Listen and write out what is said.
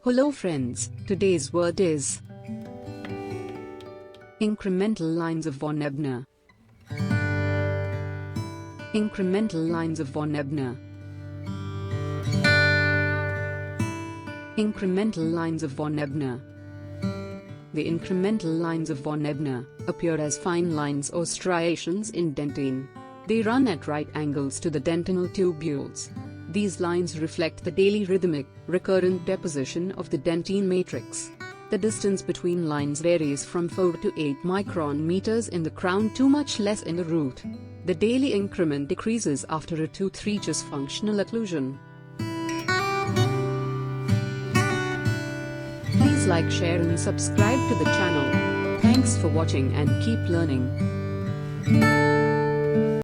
Hello friends, today's word is incremental lines of von Ebner. Incremental lines of von Ebner. Incremental lines of von Ebner. The incremental lines of von Ebner appear as fine lines or striations in dentin. They run at right angles to the dentinal tubules. These lines reflect the daily rhythmic, recurrent deposition of the dentin matrix. The distance between lines varies from 4 to 8 micron meters in the crown to much less in the root. The daily increment decreases after a tooth reaches functional occlusion. Please like, share and subscribe to the channel. Thanks for watching and keep learning.